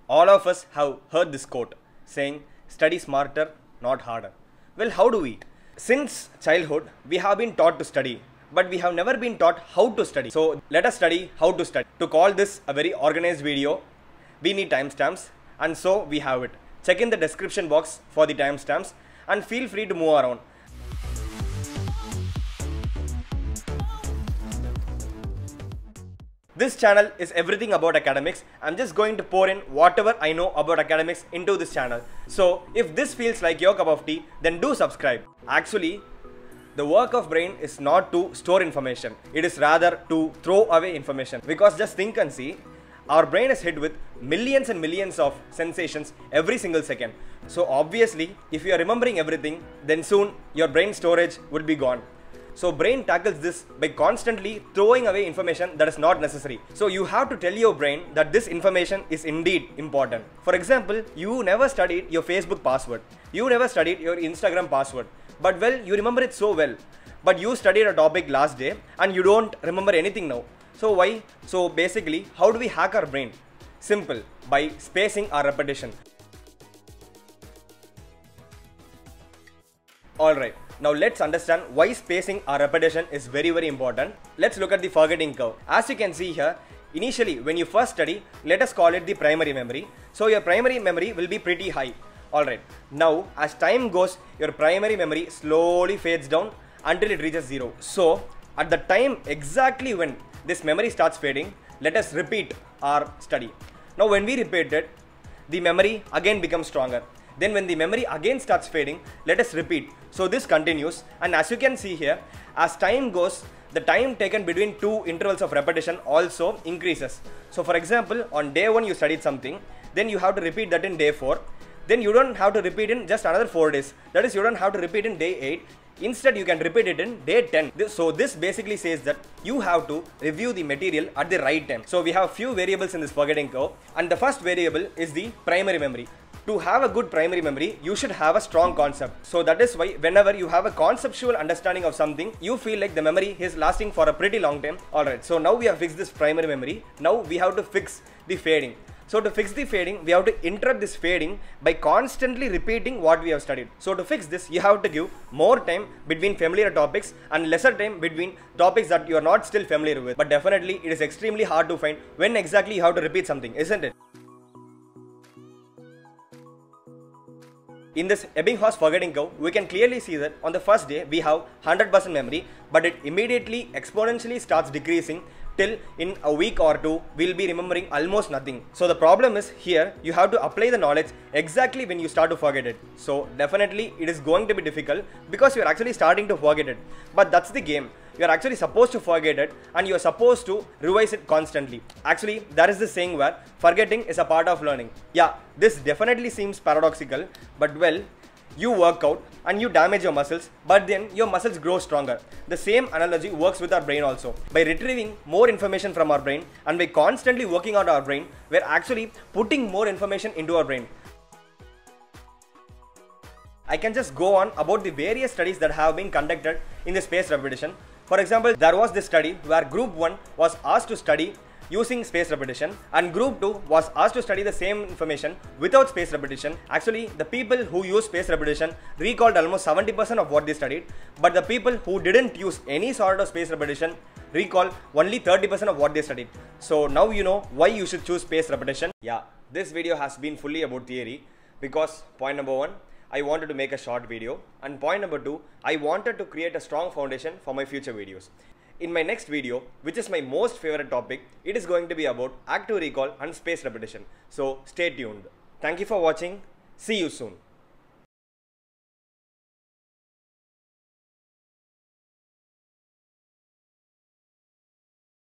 All of us have heard this quote saying, study smarter, not harder. Well, how do we? Since childhood, we have been taught to study, but we have never been taught how to study. So let us study how to study. To call this a very organized video, we need timestamps, and so we have it. Check in the description box for the timestamps and feel free to move around. This channel is everything about academics. I'm just going to pour in whatever I know about academics into this channel. So if this feels like your cup of tea, then do subscribe. Actually, the work of brain is not to store information. It is rather to throw away information. Because just think and see, our brain is hit with millions and millions of sensations every single second. So obviously, if you are remembering everything, then soon your brain storage would be gone. So brain tackles this by constantly throwing away information that is not necessary. So you have to tell your brain that this information is indeed important. For example, you never studied your Facebook password. You never studied your Instagram password. But well, you remember it so well. But you studied a topic last day and you don't remember anything now. So why? So basically, how do we hack our brain? Simple, by spacing our repetition. Alright. Now let's understand why spacing our repetition is very important. Let's look at the forgetting curve. As you can see here, initially when you first study, let us call it the primary memory. So your primary memory will be pretty high. Alright, now as time goes, your primary memory slowly fades down until it reaches 0. So at the time exactly when this memory starts fading, let us repeat our study. Now when we repeat it, the memory again becomes stronger. Then when the memory again starts fading, let us repeat. So this continues, and as you can see here, as time goes, the time taken between two intervals of repetition also increases. So for example, on day 1 you studied something, then you have to repeat that in day 4. Then you don't have to repeat in just another 4 days. That is, you don't have to repeat in day 8. Instead, you can repeat it in day 10. So this basically says that you have to review the material at the right time. So we have few variables in this forgetting curve, and the first variable is the primary memory. To have a good primary memory, you should have a strong concept. So that is why whenever you have a conceptual understanding of something, you feel like the memory is lasting for a pretty long time. Alright, so now we have fixed this primary memory. Now we have to fix the fading. So to fix the fading, we have to interrupt this fading by constantly repeating what we have studied. So to fix this, you have to give more time between familiar topics and lesser time between topics that you are not still familiar with. But definitely, it is extremely hard to find when exactly you have to repeat something, isn't it? In this Ebbinghaus forgetting curve, we can clearly see that on the first day we have 100% memory, but it immediately exponentially starts decreasing till in a week or two we'll be remembering almost nothing. So the problem is here, you have to apply the knowledge exactly when you start to forget it. So definitely it is going to be difficult because you're actually starting to forget it. But that's the game. You are actually supposed to forget it and you are supposed to revise it constantly. Actually, there is this saying where forgetting is a part of learning. Yeah, this definitely seems paradoxical, but well, you work out and you damage your muscles, but then your muscles grow stronger. The same analogy works with our brain also. By retrieving more information from our brain and by constantly working out our brain, we're actually putting more information into our brain. I can just go on about the various studies that have been conducted in the spaced repetition. For example, there was this study where group 1 was asked to study using spaced repetition and group 2 was asked to study the same information without spaced repetition. Actually, the people who used spaced repetition recalled almost 70% of what they studied, but the people who didn't use any sort of spaced repetition recalled only 30% of what they studied. So now you know why you should choose spaced repetition. Yeah, this video has been fully about theory because point number 1, I wanted to make a short video, and point number 2, I wanted to create a strong foundation for my future videos. In my next video, which is my most favorite topic, it is going to be about active recall and spaced repetition. So stay tuned. Thank you for watching. See you soon.